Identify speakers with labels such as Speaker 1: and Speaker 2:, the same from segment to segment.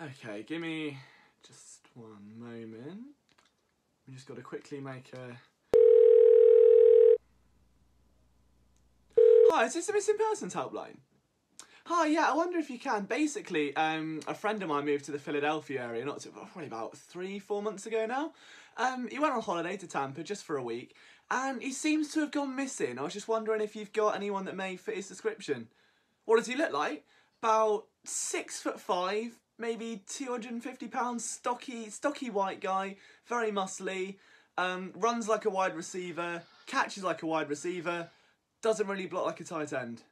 Speaker 1: Okay, give me just one moment. We just got to quickly make a... Hi, is this the missing persons helpline? Hi, yeah, I wonder if you can. Basically, a friend of mine moved to the Philadelphia area, probably about 3-4 months ago now. He went on holiday to Tampa just for a week, and he seems to have gone missing. I was just wondering if you've got anyone that may fit his description. What does he look like? About 6'5", maybe 250 pounds, stocky white guy, very muscly, runs like a wide receiver, catches like a wide receiver, doesn't really block like a tight end.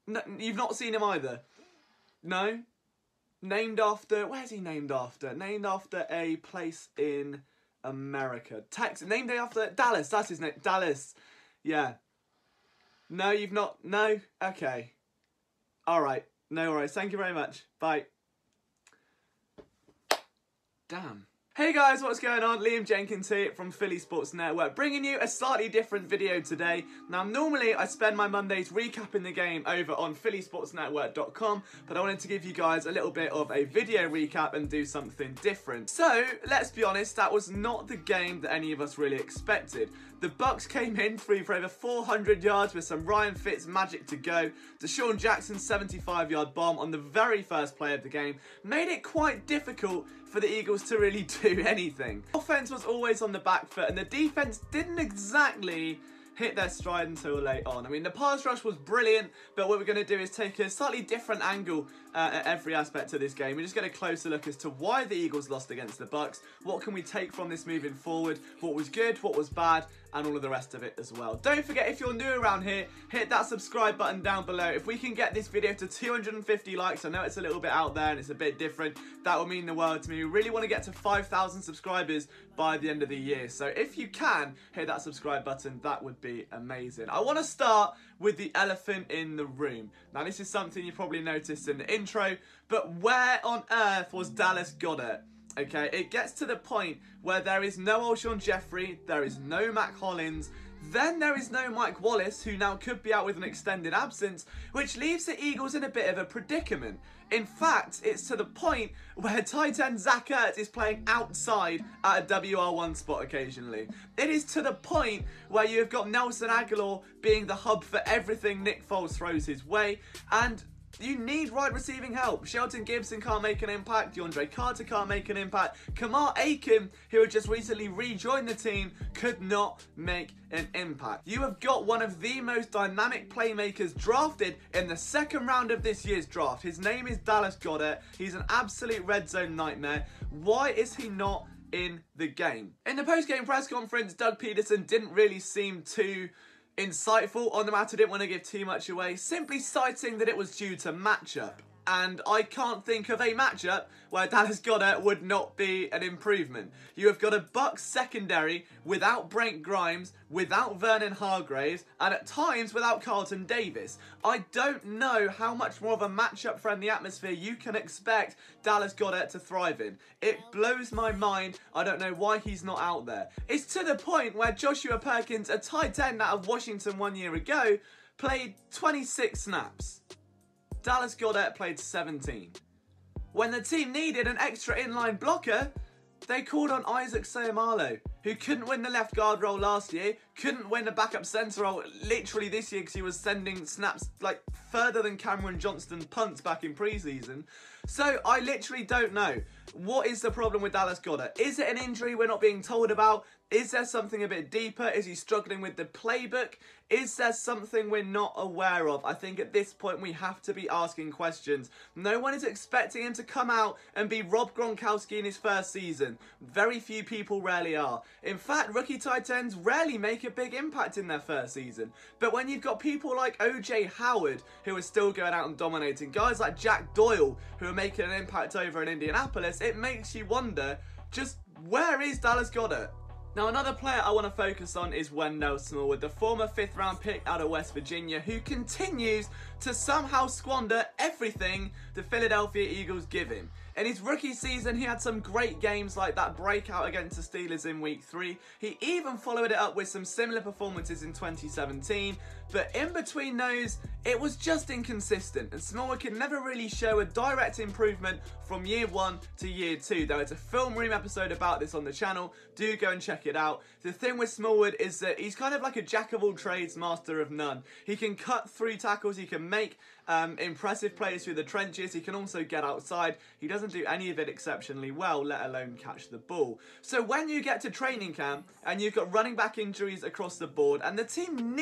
Speaker 1: No, you've not seen him either? No? Named after... Where's he named after? Named after a place in America. Texas. Named after... Dallas. That's his name. Dallas. Yeah. No, you've not... No? Okay. Alright. No worries. Thank you very much. Bye. Damn. Hey guys, what's going on? Liam Jenkins here from Philly Sports Network, bringing you a slightly different video today. Now, normally I spend my Mondays recapping the game over on phillysportsnetwork.com, but I wanted to give you guys a little bit of a video recap and do something different. So, let's be honest, that was not the game that any of us really expected. The Bucs came in through for over 400 yards with some Ryan Fitz magic to go. Deshaun Jackson's 75-yard bomb on the very first play of the game made it quite difficult for the Eagles to really do anything. Offense was always on the back foot and the defense didn't exactly hit their stride until late on. I mean, the pass rush was brilliant, but what we're going to do is take a slightly different angle at every aspect of this game. We're just going to closer look as to why the Eagles lost against the Bucs, what can we take from this moving forward, what was good, what was bad, and all of the rest of it as well. Don't forget, if you're new around here, hit that subscribe button down below. If we can get this video to 250 likes, I know it's a little bit out there and it's a bit different, that will mean the world to me. We really want to get to 5,000 subscribers by the end of the year. So if you can, hit that subscribe button, that would be amazing. I want to start with the elephant in the room. Now, this is something you probably noticed in the intro, but where on earth was Dallas Goedert? Okay, it gets to the point where there is no Alshon Jeffrey, there is no Mac Hollins, then there is no Mike Wallace, who now could be out with an extended absence, which leaves the Eagles in a bit of a predicament. In fact, it's to the point where tight end Zach Ertz is playing outside at a WR1 spot occasionally. It is to the point where you have got Nelson Aguilar being the hub for everything Nick Foles throws his way, and you need wide receiving help. Shelton Gibson can't make an impact. DeAndre Carter can't make an impact. Kamar Aiken, who had just recently rejoined the team, could not make an impact. You have got one of the most dynamic playmakers drafted in the second round of this year's draft. His name is Dallas Goedert. He's an absolute red zone nightmare. Why is he not in the game? In the post-game press conference, Doug Peterson didn't really seem too insightful on the matter, didn't want to give too much away, simply citing that it was due to matchup. And I can't think of a matchup where Dallas Goedert would not be an improvement. You have got a Bucs secondary without Brent Grimes, without Vernon Hargreaves, and at times without Carlton Davis. I don't know how much more of a matchup-friendly atmosphere you can expect Dallas Goedert to thrive in. It blows my mind. I don't know why he's not out there. It's to the point where Joshua Perkins, a tight end out of Washington 1 year ago, played 26 snaps. Dallas Goedert played 17. When the team needed an extra inline blocker, they called on Isaac Seumalo, who couldn't win the left guard role last year, couldn't win the backup centre role literally this year because he was sending snaps like further than Cameron Johnston punts back in preseason. So I literally don't know. What is the problem with Dallas Goedert? Is it an injury we're not being told about? Is there something a bit deeper? Is he struggling with the playbook? Is there something we're not aware of? I think at this point we have to be asking questions. No one is expecting him to come out and be Rob Gronkowski in his first season. Very few people rarely are. In fact, rookie tight ends rarely make a big impact in their first season. But when you've got people like OJ Howard, who are still going out and dominating, guys like Jack Doyle, who are making an impact over in Indianapolis, it makes you wonder, just where is Dallas Goedert? Now, another player I want to focus on is Wendell Smallwood, the former 5th round pick out of West Virginia, who continues to somehow squander everything the Philadelphia Eagles give him. In his rookie season, he had some great games like that breakout against the Steelers in week 3. He even followed it up with some similar performances in 2017, but in between those, it was just inconsistent, and Smallwood could never really show a direct improvement from year 1 to year 2. There is a film room episode about this on the channel, do go and check it out. The thing with Smallwood is that he's kind of like a jack of all trades, master of none. He can cut through tackles, he can make impressive plays through the trenches, he can also get outside. He doesn't do any of it exceptionally well, let alone catch the ball. So when you get to training camp and you've got running back injuries across the board, and the team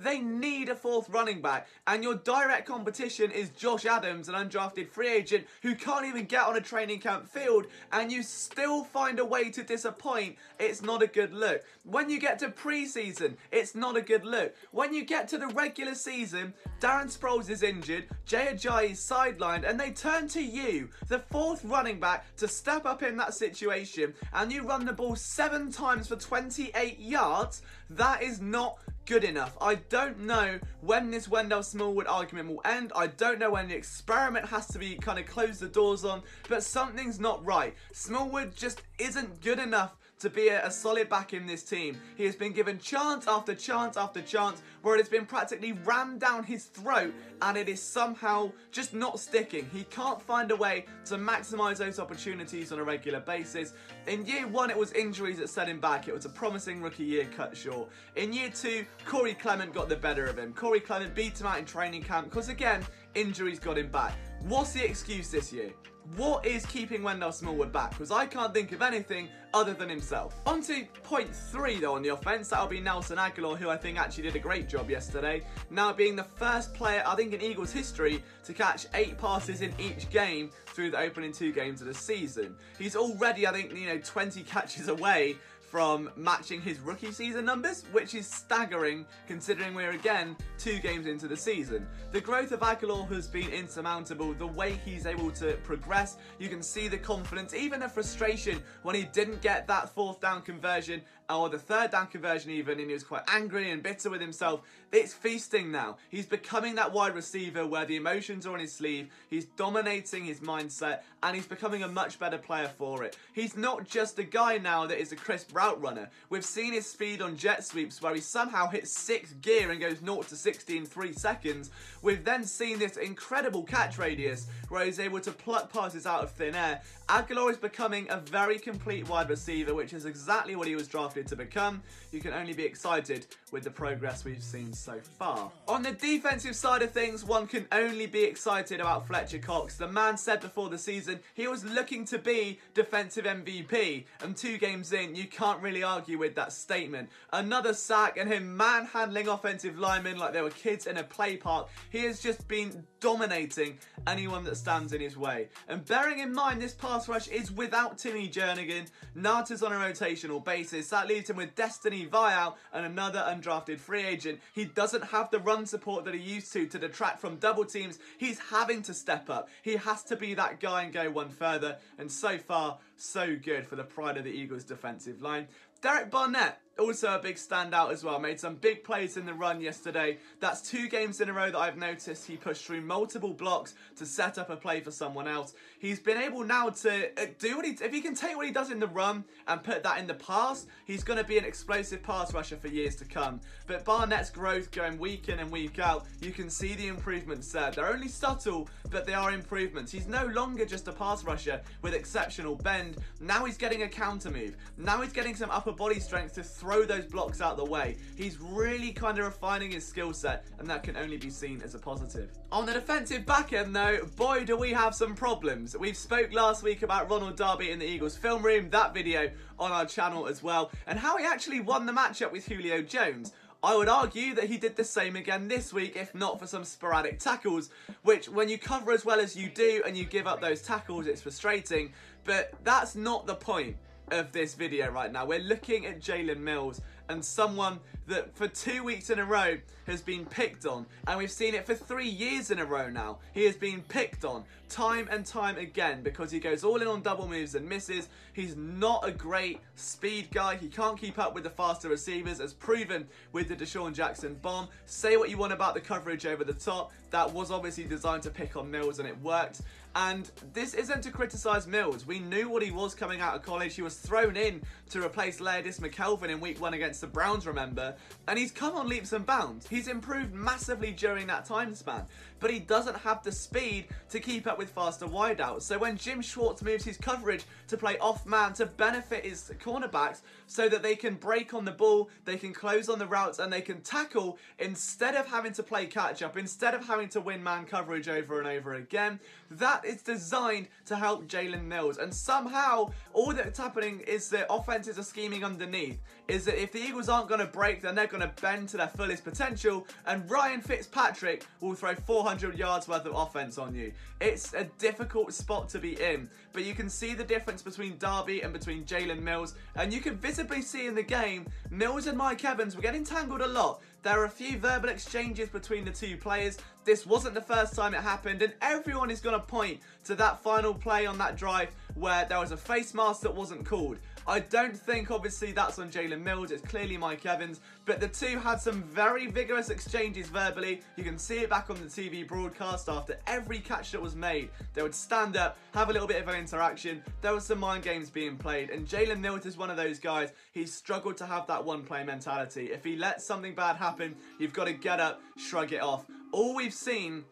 Speaker 1: they need a fourth running back, and your direct competition is Josh Adams, an undrafted free agent who can't even get on a training camp field, and you still find a way to disappoint, it's not a good look. When you get to pre-season, it's not a good look. When you get to the regular season, Darren Sproles is injured, Jay Ajayi is sidelined, and they turn to you, the fourth running back, to step up in that situation, and you run the ball 7 times for 28 yards. That is not good enough. I don't know when this Wendell Smallwood argument will end. I don't know when the experiment has to be kind of closed the doors on, but something's not right. Smallwood just isn't good enough to be a solid back in this team. He has been given chance after chance after chance where it has been practically rammed down his throat, and it is somehow just not sticking. He can't find a way to maximise those opportunities on a regular basis. In year 1, it was injuries that set him back. It was a promising rookie year cut short. In year 2, Corey Clement got the better of him. Corey Clement beat him out in training camp because, again, injuries got him back. What's the excuse this year? What is keeping Wendell Smallwood back? Because I can't think of anything other than himself. On to point 3 though on the offense. That'll be Nelson Aguilar, who I think actually did a great job yesterday. Now being the first player, I think, in Eagles history to catch 8 passes in each game through the opening 2 games of the season. He's already, I think, 20 catches away from matching his rookie season numbers, which is staggering considering we're again 2 games into the season. The growth of Aguilar has been insurmountable. The way he's able to progress, you can see the confidence, even the frustration when he didn't get that 4th down conversion, or the 3rd down conversion even, and he was quite angry and bitter with himself. It's feasting now. He's becoming that wide receiver where the emotions are on his sleeve, he's dominating his mindset, and he's becoming a much better player for it. He's not just a guy now that is a crisp route runner. We've seen his speed on jet sweeps where he somehow hits 6th gear and goes 0 to 60 in 3 seconds. We've then seen this incredible catch radius where he's able to pluck passes out of thin air. Aguilar is becoming a very complete wide receiver, which is exactly what he was drafted to become. You can only be excited with the progress we've seen so far. On the defensive side of things, one can only be excited about Fletcher Cox. The man said before the season he was looking to be defensive MVP, and 2 games in, you can't really argue with that statement. Another sack and him manhandling offensive linemen like they were kids in a play park. He has just been dominating anyone that stands in his way. And bearing in mind this pass rush is without Timmy Jernigan, Nata's on a rotational basis. That leaves him with Destiny Vial and another undrafted free agent. He doesn't have the run support that he used to detract from double teams. He's having to step up. He has to be that guy and go one further. And so far, so good for the pride of the Eagles defensive line. Derek Barnett, also a big standout as well. Made some big plays in the run yesterday. That's 2 games in a row that I've noticed he pushed through multiple blocks to set up a play for someone else. He's been able now to do what if he can take what he does in the run and put that in the pass, he's going to be an explosive pass rusher for years to come. But Barnett's growth going week in and week out, you can see the improvements there. They're only subtle, but they are improvements. He's no longer just a pass rusher with exceptional bend. Now he's getting a counter move. Now he's getting some upper body strength to throw those blocks out the way. He's really kind of refining his skill set, and that can only be seen as a positive. On the defensive back end though, boy do we have some problems. We spoke last week about Ronald Darby in the Eagles film room, that video on our channel as well, and how he actually won the matchup with Julio Jones. I would argue that he did the same again this week, if not for some sporadic tackles, which when you cover as well as you do and you give up those tackles, it's frustrating, but that's not the point of this video right now. We're looking at Jalen Mills, and someone that for 2 weeks in a row has been picked on, and we've seen it for 3 years in a row now. He has been picked on time and time again because he goes all in on double moves and misses. He's not a great speed guy. He can't keep up with the faster receivers, as proven with the Deshaun Jackson bomb. Say what you want about the coverage over the top. That was obviously designed to pick on Mills, and it worked. And this isn't to criticise Mills. We knew what he was coming out of college. He was thrown in to replace Laerdis McKelvin in week 1 against the Browns, remember? And he's come on leaps and bounds. He's improved massively during that time span. But he doesn't have the speed to keep up with faster wideouts. So when Jim Schwartz moves his coverage to play off man to benefit his cornerbacks so that they can break on the ball, they can close on the routes, and they can tackle instead of having to play catch up, instead of having to win man coverage over and over again, that is designed to help Jalen Mills. And somehow all that's happening is that offenses are scheming underneath, is that if the Eagles aren't going to break, then they're going to bend to their fullest potential, and Ryan Fitzpatrick will throw 400 yards worth of offense on you. It's a difficult spot to be in, but you can see the difference between Darby and between Jalen Mills, and you can visibly see in the game, Mills and Mike Evans were getting tangled a lot. There are a few verbal exchanges between the two players. This wasn't the first time it happened, and everyone is going to point to that final play on that drive where there was a face mask that wasn't called. I don't think, obviously, that's on Jalen Mills. It's clearly Mike Evans. But the two had some very vigorous exchanges verbally. You can see it back on the TV broadcast after every catch that was made. They would stand up, have a little bit of an interaction. There was some mind games being played. And Jalen Mills is one of those guys. He's struggled to have that one-play mentality. If he lets something bad happen, you've got to get up, shrug it off. All we've seen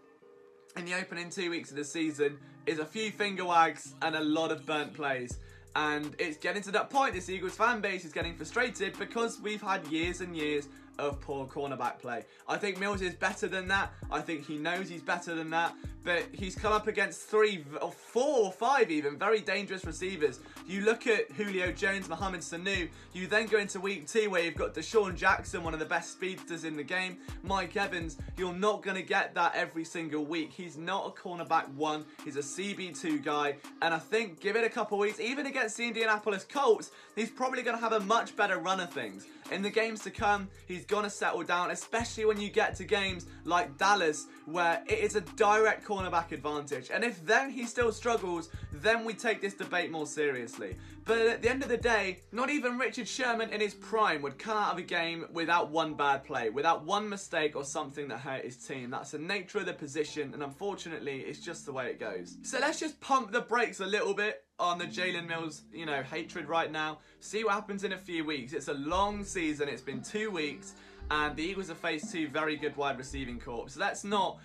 Speaker 1: in the opening 2 weeks of the season is a few finger wags and a lot of burnt plays. And it's getting to that point, this Eagles fan base is getting frustrated because we've had years and years of poor cornerback play. I think Mills is better than that. I think he knows he's better than that. But he's come up against 3 or 4 or 5 even very dangerous receivers. You look at Julio Jones, Mohamed Sanu. You then go into week 2 where you've got Deshaun Jackson, one of the best speedsters in the game. Mike Evans. You're not going to get that every single week. He's not a cornerback 1. He's a CB2 guy. And I think give it a couple weeks, even against the Indianapolis Colts, he's probably going to have a much better run of things. In the games to come, he's going to settle down, especially when you get to games like Dallas, where it is a direct cornerback advantage. And if then he still struggles, then we take this debate more seriously. But at the end of the day, not even Richard Sherman in his prime would come out of a game without one bad play, without one mistake or something that hurt his team. That's the nature of the position, and unfortunately, it's just the way it goes. So let's just pump the brakes a little bit on the Jalen Mills, hatred right now. See what happens in a few weeks. It's a long season. It's been 2 weeks. And the Eagles have faced 2 very good wide receiving corps. So let's not,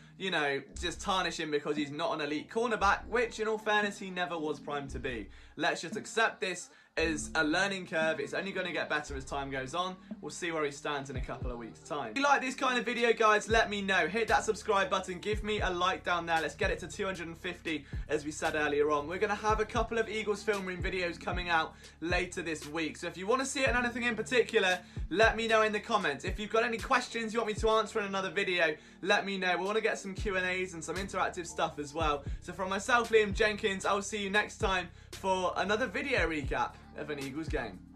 Speaker 1: just tarnish him because he's not an elite cornerback, which, in all fairness, he never was primed to be. Let's just accept this as a learning curve. It's only going to get better as time goes on. We'll see where he stands in a couple of weeks' time. If you like this kind of video, guys, let me know. Hit that subscribe button. Give me a like down there. Let's get it to 250, as we said earlier on. We're going to have a couple of Eagles film room videos coming out later this week. So if you want to see it and anything in particular, let me know in the comments. If you've got any questions you want me to answer in another video, let me know. We want to get some Q&As and some interactive stuff as well. So from myself, Liam Jenkins, I'll see you next time for another video recap of an Eagles game.